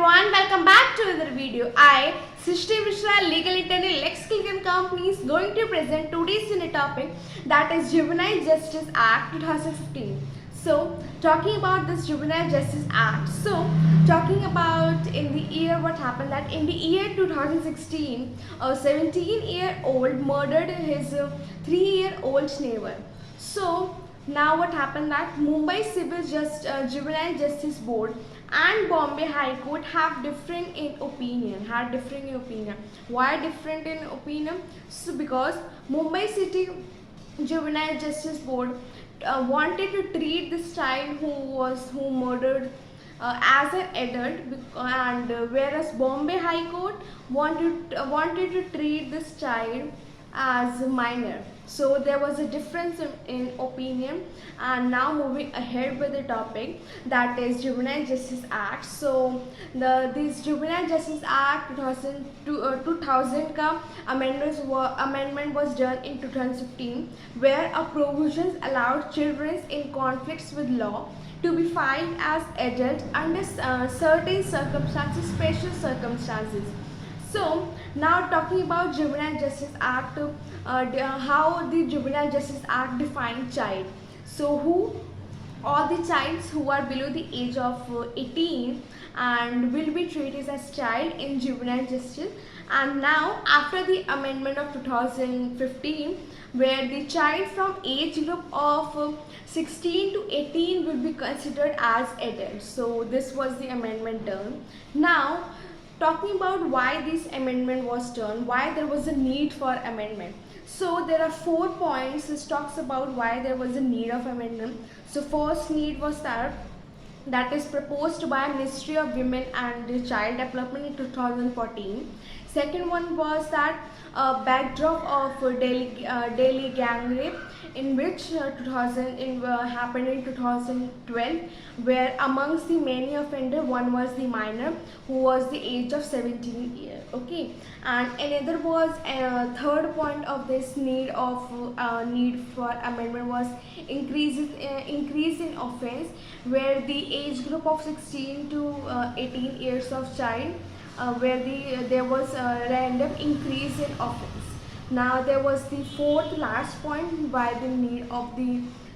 everyone, welcome back to another video. I, Srishti Mishra, legal attorney, Lex Killian Company, is going to present today's unit topic, that is Juvenile Justice Act 2015. So, talking about this Juvenile Justice Act. So, talking about in the year what happened, that in the year 2016, a 17-year-old murdered his 3-year-old neighbor. So, now what happened that Mumbai Juvenile Justice Board and Bombay High Court have differing in opinion. Why different in opinion? So because Mumbai City Juvenile Justice Board wanted to treat this child who murdered as an adult, and whereas Bombay High Court wanted to treat this child as a minor. So there was a difference in opinion. And now moving ahead with the topic, that is Juvenile Justice Act. So this Juvenile Justice Act 2000 का amendment was done in 2015, where a provisions allowed children in conflicts with law to be fined as adults under certain circumstances, special circumstances. So now talking about Juvenile Justice Act, how the Juvenile Justice Act defines child. So all the childs who are below the age of 18 and will be treated as child in juvenile justice. And now after the amendment of 2015, where the child from age group of 16 to 18 will be considered as adults. So this was the amendment done. Now talking about why this amendment was done, why there was a need for amendment. So there are 4 points which talks about why there was a need of amendment. So first need was that is proposed by Ministry of Women and Child Development in 2014. Second one was that backdrop of Delhi gang rape, in which happened in 2012, where amongst the many offenders, one was the minor who was the age of 17 years. Okay, and another was third point of this need for amendment was increase in offense, where the age group of 16 to 18 years of child, where there was a random increase in offense. Now there was the fourth last point by the need of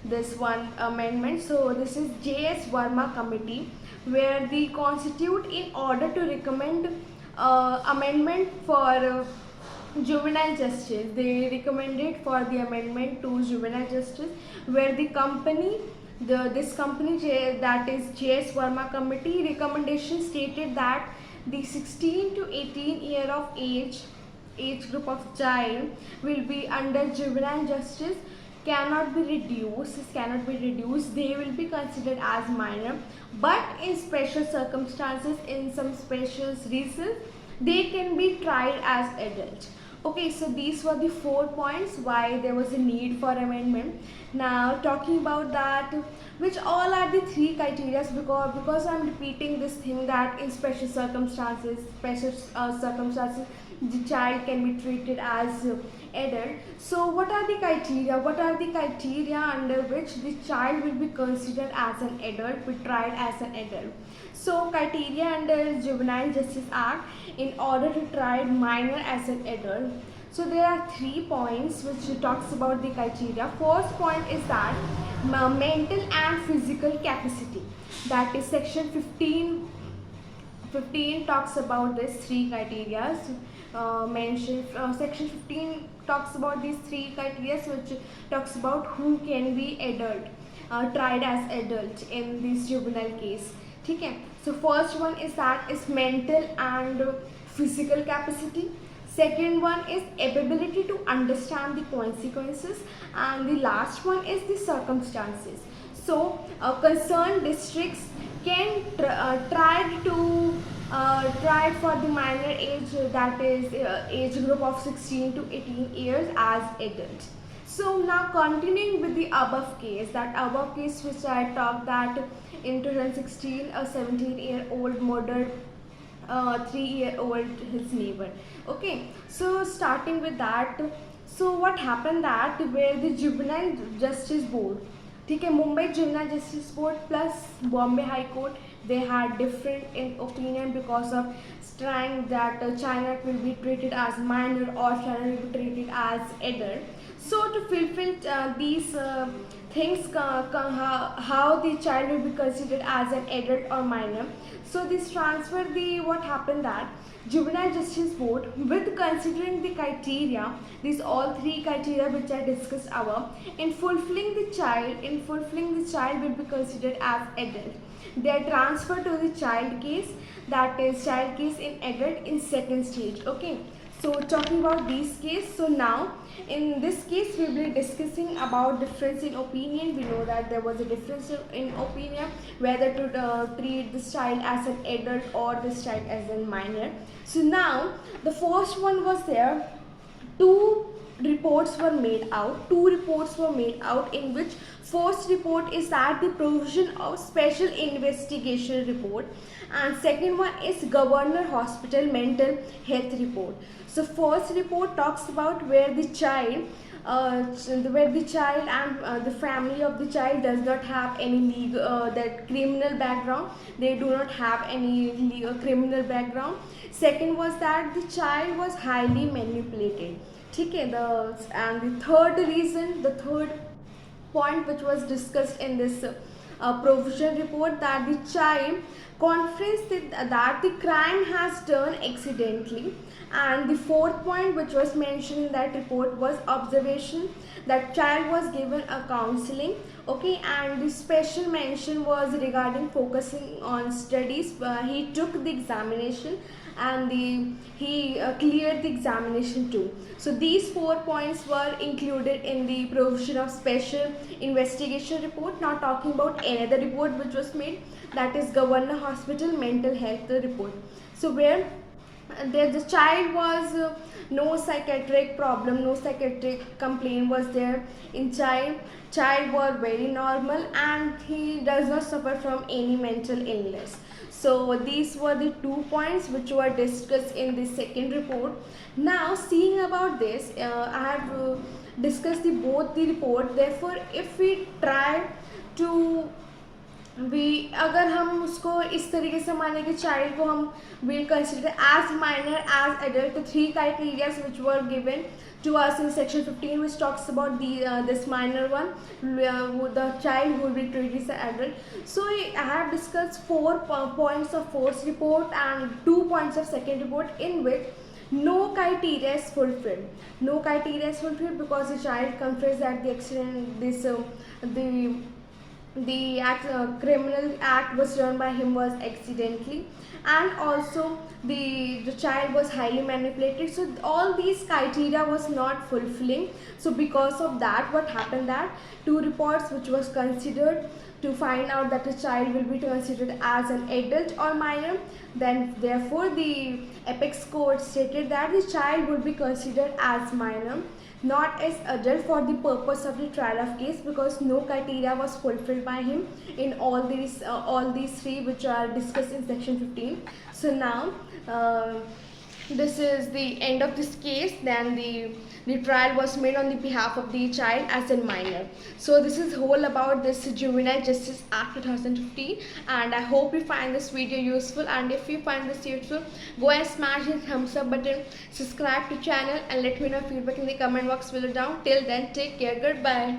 this one amendment. So this is J.S. Verma committee, where they constitute in order to recommend amendment for juvenile justice. They recommended for the amendment to juvenile justice, where this company that is J.S. Verma committee recommendation stated that the 16 to 18 year of age group of child will be under juvenile justice, cannot be reduced, they will be considered as minor, but in special circumstances, in some special reasons, they can be tried as adults. Okay, so these were the 4 points why there was a need for amendment. Now talking about that, which all are the 3 criteria, because I'm repeating this thing that in special circumstances, the child can be treated as adult. So what are the criteria under which the child will be considered as an adult, be tried as an adult? So criteria under Juvenile Justice Act in order to try minor as an adult. So there are 3 points which talks about the criteria. First point is that mental and physical capacity, that is section 15 talks about these 3 criteria. Section 15 talks about these 3 criteria, which talks about who can be tried as adult in this juvenile case. Okay, so first one is mental and physical capacity. Second one is ability to understand the consequences, and the last one is the circumstances. So concerned districts can try for the minor age, that is age group of 16 to 18 years as adults. So now continuing with the above case which I talked, that in 2016 a 17-year-old murdered 3-year-old his neighbor. Okay, so starting with that, so what happened that where the Juvenile Justice Board, ठीक है, Mumbai juvenile justice board plus Bombay high court they had different in opinion because of trying that child will be treated as minor or child will be treated as adult. So to fulfill these things, how the child will be considered as an adult or minor. So this transfer, the what happened that Juvenile Justice Board, with considering the criteria, these all three criteria which I discussed above, in fulfilling the child will be considered as adult. They are transferred to the child case, that is child case in adult in second stage. Okay. So talking about these case, so now in this case we will be discussing about difference in opinion. We know that there was a difference in opinion whether to treat this child as an adult or this child as a minor. So now the first one was there. Two reports were made out, in which first report is that the provision of special investigation report, and second one is Governor Hospital mental health report. So first report talks about where the child and the family of the child does not have any legal that criminal background. They do not have any legal criminal background. Second was that the child was highly manipulated. Okay, the third reason, the third point which was discussed in this provision report, that the child confessed that the crime has done accidentally. And the fourth point which was mentioned in that report was observation, that child was given a counseling. Okay, and the special mention was regarding focusing on studies. He took the examination and he cleared the examination too. So these 4 points were included in the provision of special investigation report. Now talking about another report which was made, that is Governor Hospital mental health report. So where the child was no psychiatric problem, no psychiatric complaint was there in child was very normal and he does not suffer from any mental illness. So these were the 2 points which were discussed in the second report. Now seeing about this, I have discussed both the report. Therefore if we try to अगर हम उसको इस तरीके से माने कि child को हम will consider as minor as adult, तो 3 criteria which were given to us in section 15 which talks about this minor one, the child who will be treated as an adult. So I have discussed 4 points of first report and 2 points of second report in which no criteria is fulfilled. No criteria is fulfilled because the child confessed that the accident, the criminal act was done by him was accidentally, and also the child was highly manipulated. So all these criteria was not fulfilling. So because of that, what happened that 2 reports which was considered to find out that a child will be considered as an adult or minor, then therefore the apex court stated that the child would be considered as minor, not as adult, for the purpose of the trial of case, because no criteria was fulfilled by him in all these 3 which are discussed in section 15. So now this is the end of this case. Then the trial was made on the behalf of the child as a minor. So this is whole about this Juvenile Justice Act 2015, and I hope you find this video useful. And if you find this useful, go and smash the thumbs up button, subscribe to channel, and let me know feedback in the comment box below down. Till then, take care, goodbye.